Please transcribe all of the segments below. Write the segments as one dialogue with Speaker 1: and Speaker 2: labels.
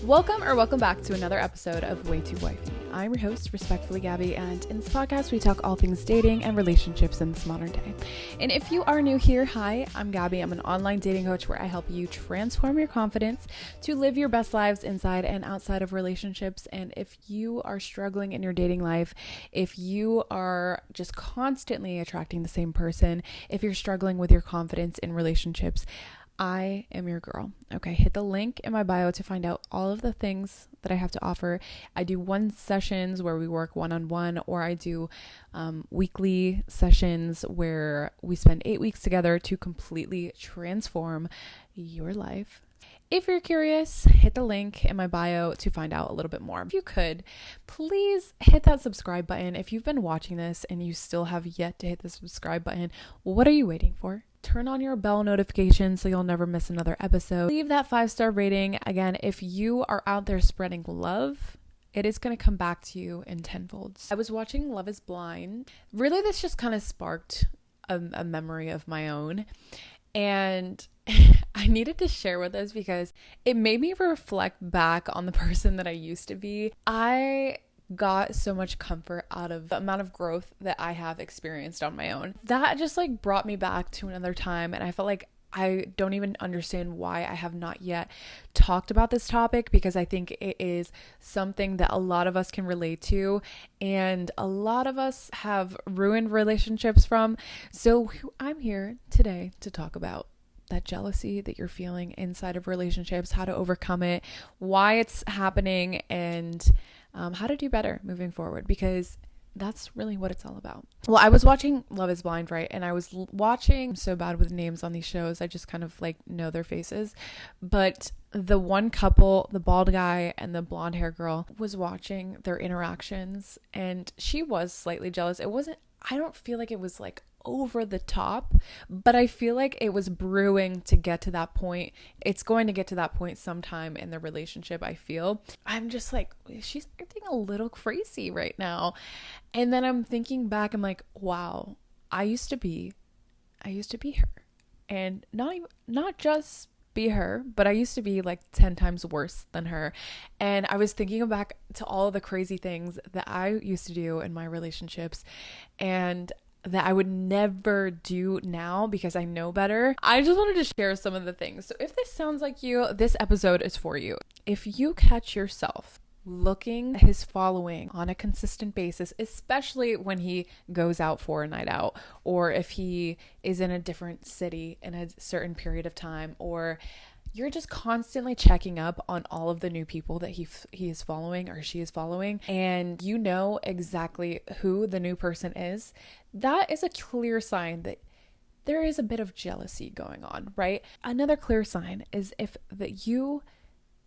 Speaker 1: Welcome back to another episode of Way Too Wifey. I'm your host, respectfully Gabby, and in this podcast we talk all things dating and relationships in this modern day. And if you are new here, hi, I'm Gabby. I'm an online dating coach where I help you transform your confidence to live your best lives inside and outside of relationships. And if you are struggling in your dating life, if you are just constantly attracting the same person, if you're struggling with your confidence in relationships, I am your girl. Okay, hit the link in my bio to find out all of the things that I have to offer. I do one sessions where we work one-on-one, or I do weekly sessions where we spend 8 weeks together to completely transform your life. If you're curious, hit the link in my bio to find out a little bit more. If you could, please hit that subscribe button. If you've been watching this and you still have yet to hit the subscribe button, what are you waiting for? Turn on your bell notification so you'll never miss another episode. Leave that 5-star rating. Again, if you are out there spreading love, it is going to come back to you in tenfold. I was watching Love is Blind. Really, this just kind of sparked a memory of my own. And I needed to share with us because it made me reflect back on the person that I used to be. I got so much comfort out of the amount of growth that I have experienced on my own. That just brought me back to another time, and I felt like I don't even understand why I have not yet talked about this topic, because I think it is something that a lot of us can relate to and a lot of us have ruined relationships from. So I'm here today to talk about that jealousy that you're feeling inside of relationships, how to overcome it, why it's happening, and how to do better moving forward, because that's really what it's all about. Well, I was watching Love is Blind, right? And I was watching, I'm so bad with names on these shows. I just kind of know their faces. But the one couple, the bald guy and the blonde hair girl, was watching their interactions, and she was slightly jealous. I don't feel like it was over the top, but I feel like it was brewing to get to that point. It's going to get to that point sometime in the relationship, I feel. I'm just she's acting a little crazy right now. And then I'm thinking back, I'm like, wow, I used to be her. And not just be her, but I used to be 10 times worse than her. And I was thinking back to all of the crazy things that I used to do in my relationships, and that I would never do now because I know better. I just wanted to share some of the things. So if this sounds like you, this episode is for you. If you catch yourself looking at his following on a consistent basis, especially when he goes out for a night out, or if he is in a different city in a certain period of time, or you're just constantly checking up on all of the new people that he is following or she is following, and you know exactly who the new person is, that is a clear sign that there is a bit of jealousy going on, right? Another clear sign is if that you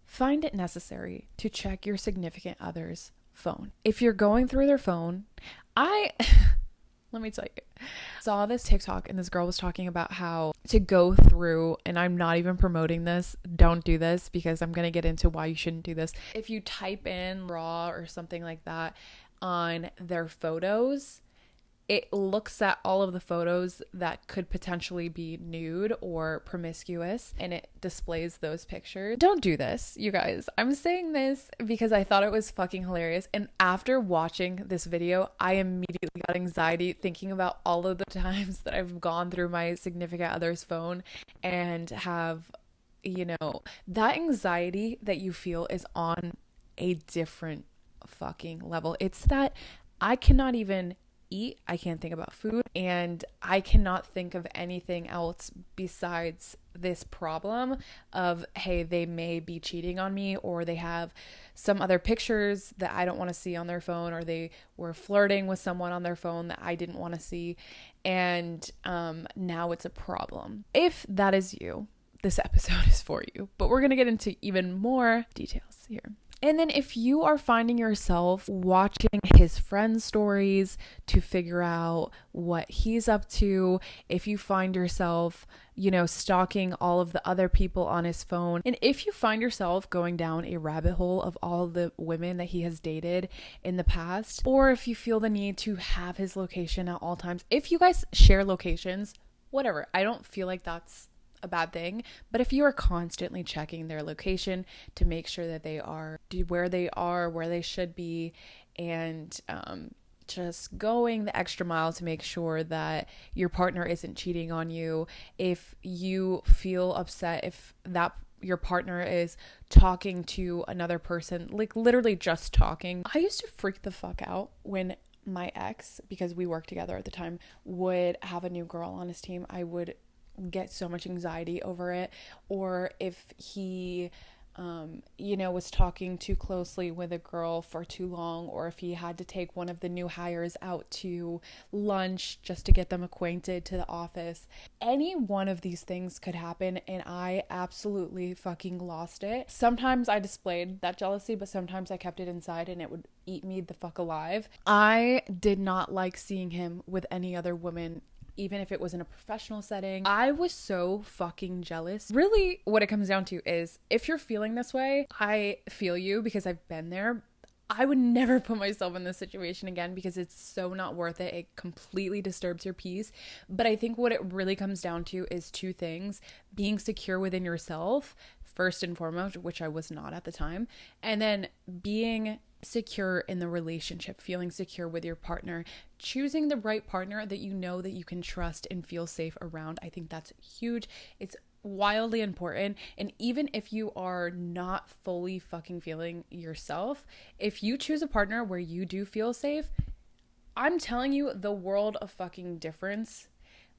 Speaker 1: find it necessary to check your significant other's phone. If you're going through their phone, let me tell you, saw this TikTok and this girl was talking about how to go through, and I'm not even promoting this, don't do this, because I'm going to get into why you shouldn't do this. If you type in raw or something like that on their photos, it looks at all of the photos that could potentially be nude or promiscuous, and it displays those pictures. Don't do this, you guys. I'm saying this because I thought it was fucking hilarious. And after watching this video, I immediately got anxiety thinking about all of the times that I've gone through my significant other's phone and have, that anxiety that you feel is on a different fucking level. It's that I cannot even eat, I can't think about food, and I cannot think of anything else besides this problem of, hey, they may be cheating on me, or they have some other pictures that I don't want to see on their phone, or they were flirting with someone on their phone that I didn't want to see, and now it's a problem. If that is you, this episode is for you, but we're going to get into even more details here. And then if you are finding yourself watching his friends' stories to figure out what he's up to, if you find yourself, stalking all of the other people on his phone, and if you find yourself going down a rabbit hole of all the women that he has dated in the past, or if you feel the need to have his location at all times, if you guys share locations, whatever, I don't feel like that's a bad thing. But if you are constantly checking their location to make sure that they are where they should be, and just going the extra mile to make sure that your partner isn't cheating on you, if you feel upset if that your partner is talking to another person, like literally just talking. I used to freak the fuck out when my ex, because we worked together at the time, would have a new girl on his team. I would get so much anxiety over it. Or if he was talking too closely with a girl for too long, or if he had to take one of the new hires out to lunch just to get them acquainted to the office. Any one of these things could happen, and I absolutely fucking lost it. Sometimes I displayed that jealousy, but sometimes I kept it inside and it would eat me the fuck alive. I did not like seeing him with any other woman, even if it was in a professional setting. I was so fucking jealous. Really, what it comes down to is, if you're feeling this way, I feel you because I've been there. I would never put myself in this situation again because it's so not worth it. It completely disturbs your peace. But I think what it really comes down to is two things: being secure within yourself, first and foremost, which I was not at the time, and then being secure in the relationship, feeling secure with your partner, choosing the right partner that you know that you can trust and feel safe around. I think that's huge. It's wildly important. And even if you are not fully fucking feeling yourself, if you choose a partner where you do feel safe, I'm telling you, the world of fucking difference.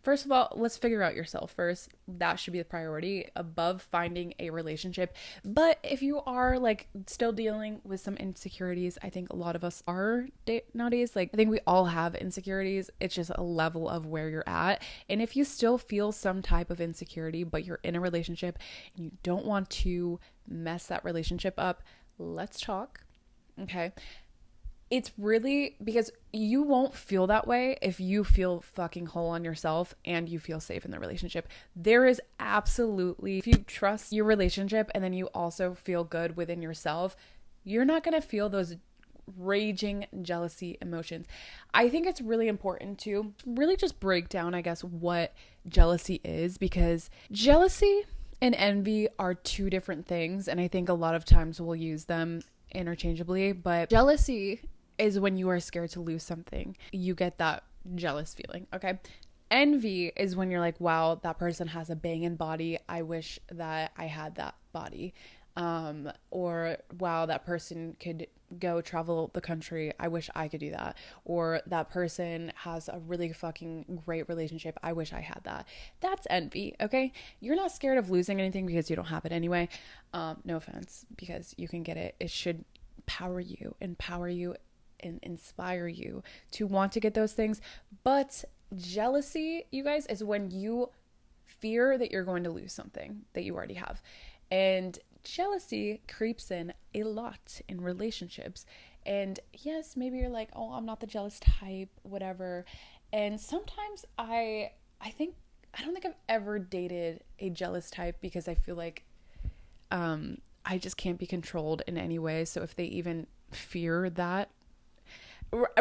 Speaker 1: First of all, let's figure out yourself first. That should be the priority above finding a relationship. But if you are like still dealing with some insecurities, I think a lot of us are nowadays. Like, I think we all have insecurities. It's just a level of where you're at. And if you still feel some type of insecurity, but you're in a relationship and you don't want to mess that relationship up, let's talk. Okay. It's really because you won't feel that way if you feel fucking whole on yourself and you feel safe in the relationship. There is absolutely, if you trust your relationship and then you also feel good within yourself, you're not going to feel those raging jealousy emotions. I think it's really important to really just break down, I guess, what jealousy is, because jealousy and envy are two different things. And I think a lot of times we'll use them interchangeably, but jealousy is when you are scared to lose something. You get that jealous feeling, okay? Envy is when you're like, wow, that person has a banging body. I wish that I had that body. Or wow, that person could go travel the country. I wish I could do that. Or that person has a really fucking great relationship. I wish I had that. That's envy, okay? You're not scared of losing anything because you don't have it anyway. No offense, because you can get it. It should empower you and inspire you to want to get those things. But jealousy, you guys, is when you fear that you're going to lose something that you already have. And jealousy creeps in a lot in relationships. And yes, maybe you're like, oh, I'm not the jealous type, whatever. And sometimes I don't think I've ever dated a jealous type, because I feel like I just can't be controlled in any way. So if they even fear that,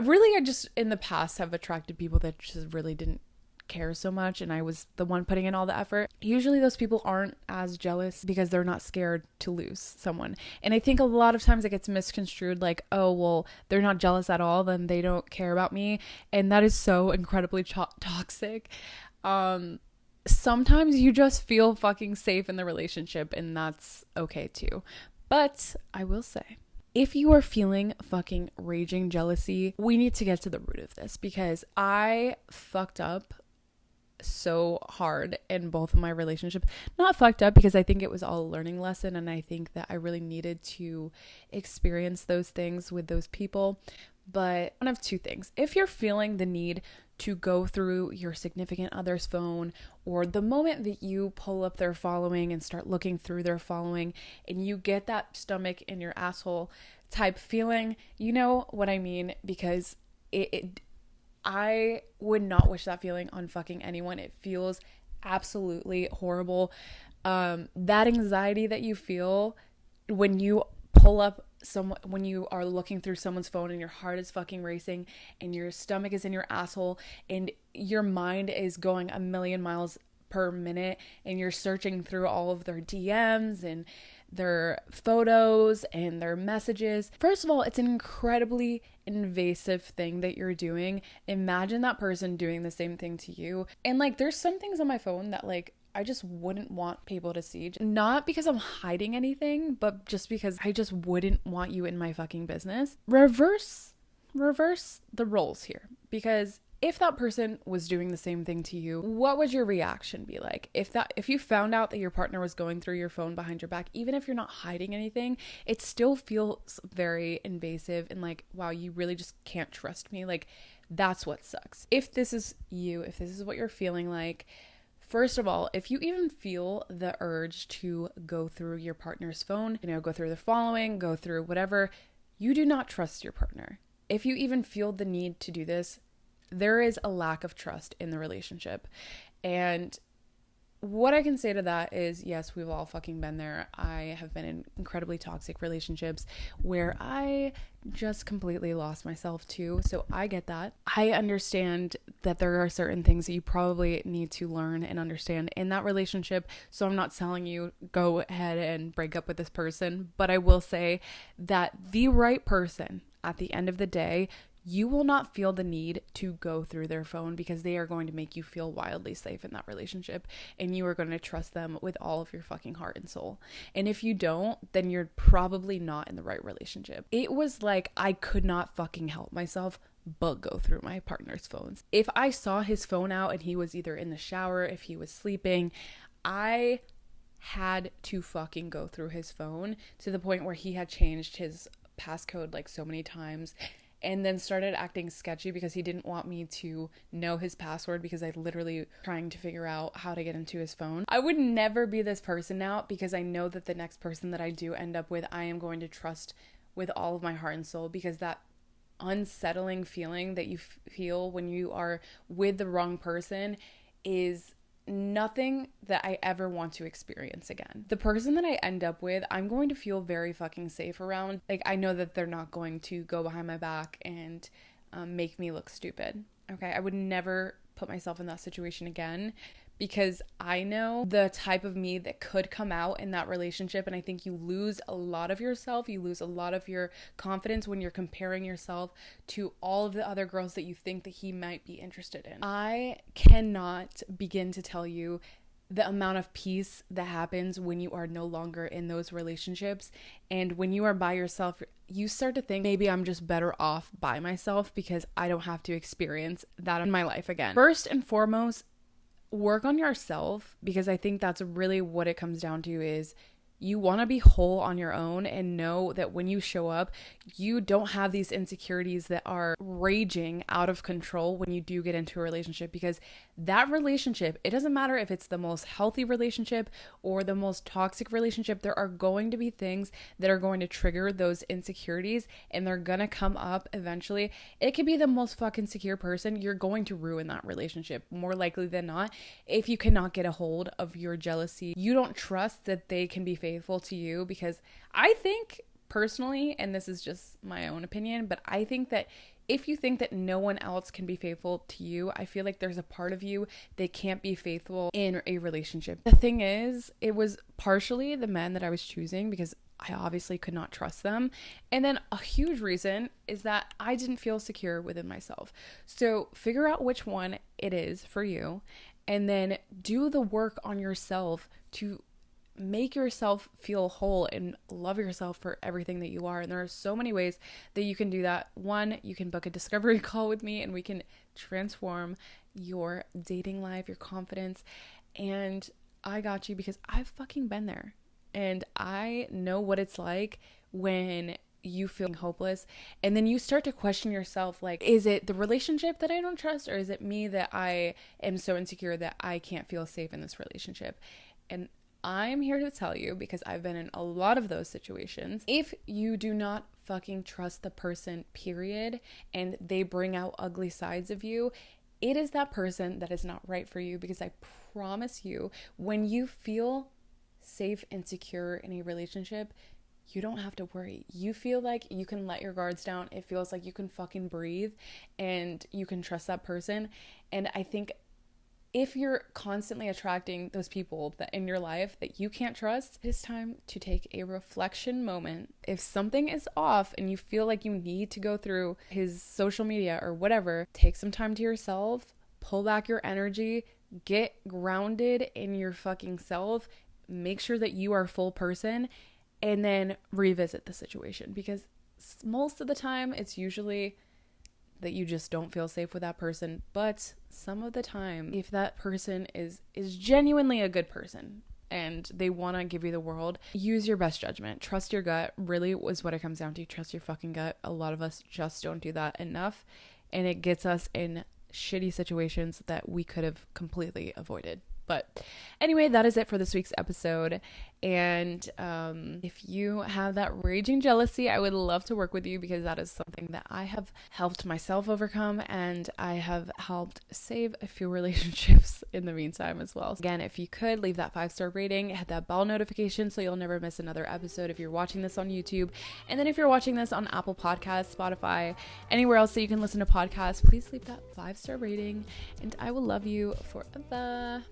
Speaker 1: really, I just in the past have attracted people that just really didn't care so much, and I was the one putting in all the effort. Usually those people aren't as jealous because they're not scared to lose someone. And I think a lot of times it gets misconstrued like, oh, well, they're not jealous at all, then they don't care about me. And that is so incredibly toxic. Sometimes you just feel fucking safe in the relationship, and that's okay too. But I will say, if you are feeling fucking raging jealousy, we need to get to the root of this, because I fucked up so hard in both of my relationships. Not fucked up because I think it was all a learning lesson, and I think that I really needed to experience those things with those people. But one of two things: if you're feeling the need to go through your significant other's phone, or the moment that you pull up their following and start looking through their following and you get that stomach in your asshole type feeling, you know what I mean? Because I would not wish that feeling on fucking anyone. It feels absolutely horrible. That anxiety that you feel when you pull up when you are looking through someone's phone and your heart is fucking racing and your stomach is in your asshole and your mind is going a million miles per minute, and you're searching through all of their DMs and their photos and their messages. First of all, it's an incredibly invasive thing that you're doing. Imagine that person doing the same thing to you. And like, there's some things on my phone that like I just wouldn't want people to see. Not because I'm hiding anything, but just because I just wouldn't want you in my fucking business. Reverse the roles here, because if that person was doing the same thing to you, what would your reaction be like? If you found out that your partner was going through your phone behind your back, even if you're not hiding anything, it still feels very invasive and like, wow, you really just can't trust me. Like, that's what sucks. If this is you, if this is what you're feeling like, first of all, if you even feel the urge to go through your partner's phone, go through the following, go through whatever, you do not trust your partner. If you even feel the need to do this, there is a lack of trust in the relationship. And what I can say to that is, yes, we've all fucking been there. I have been in incredibly toxic relationships where I just completely lost myself too. So I get that. I understand that there are certain things that you probably need to learn and understand in that relationship. So I'm not telling you go ahead and break up with this person, but I will say that the right person at the end of the day, you will not feel the need to go through their phone because they are going to make you feel wildly safe in that relationship, and you are going to trust them with all of your fucking heart and soul. And if you don't, then you're probably not in the right relationship. It was like I could not fucking help myself but go through my partner's phones. If I saw his phone out and he was either in the shower, if he was sleeping, I had to fucking go through his phone to the point where he had changed his passcode like so many times, and then started acting sketchy because he didn't want me to know his password because I literally trying to figure out how to get into his phone. I would never be this person now because I know that the next person that I do end up with, I am going to trust with all of my heart and soul, because that unsettling feeling that you feel when you are with the wrong person is nothing that I ever want to experience again. The person that I end up with, I'm going to feel very fucking safe around. Like, I know that they're not going to go behind my back and make me look stupid. Okay, I would never put myself in that situation again, because I know the type of me that could come out in that relationship. And I think you lose a lot of yourself. You lose a lot of your confidence when you're comparing yourself to all of the other girls that you think that he might be interested in. I cannot begin to tell you the amount of peace that happens when you are no longer in those relationships. And when you are by yourself, you start to think, maybe I'm just better off by myself because I don't have to experience that in my life again. First and foremost, work on yourself, because I think that's really what it comes down to. Is you want to be whole on your own and know that when you show up, you don't have these insecurities that are raging out of control when you do get into a relationship. Because that relationship, it doesn't matter if it's the most healthy relationship or the most toxic relationship, there are going to be things that are going to trigger those insecurities, and they're gonna come up eventually. It could be the most fucking secure person, you're going to ruin that relationship more likely than not if you cannot get a hold of your jealousy. You don't trust that they can be faithful to you, because I think personally, and this is just my own opinion, but I think that if you think that no one else can be faithful to you, I feel like there's a part of you that can't be faithful in a relationship. The thing is, it was partially the men that I was choosing because I obviously could not trust them. And then a huge reason is that I didn't feel secure within myself. So figure out which one it is for you, and then do the work on yourself to make yourself feel whole and love yourself for everything that you are. And there are so many ways that you can do that. One, you can book a discovery call with me and we can transform your dating life, your confidence. And I got you because I've fucking been there. And I know what it's like when you feel hopeless, and then you start to question yourself, like, is it the relationship that I don't trust, or is it me that I am so insecure that I can't feel safe in this relationship? And I'm here to tell you, because I've been in a lot of those situations, if you do not fucking trust the person, period, and they bring out ugly sides of you, it is that person that is not right for you. Because I promise you, when you feel safe and secure in a relationship, you don't have to worry. You feel like you can let your guards down. It feels like you can fucking breathe and you can trust that person. And I think if you're constantly attracting those people that in your life that you can't trust, it is time to take a reflection moment. If something is off and you feel like you need to go through his social media or whatever, take some time to yourself, pull back your energy, get grounded in your fucking self, make sure that you are a full person, and then revisit the situation. Because most of the time it's usually that you just don't feel safe with that person. But some of the time, if that person is genuinely a good person and they want to give you the world, use your best judgment. Trust your gut, really is what it comes down to. Trust your fucking gut. A lot of us just don't do that enough, and it gets us in shitty situations that we could have completely avoided. But anyway, that is it for this week's episode. And if you have that raging jealousy, I would love to work with you, because that is something that I have helped myself overcome, and I have helped save a few relationships in the meantime as well. Again, if you could leave that 5-star rating, hit that bell notification so you'll never miss another episode if you're watching this on YouTube. And then if you're watching this on Apple Podcasts, Spotify, anywhere else that you can listen to podcasts, please leave that 5-star rating, and I will love you forever.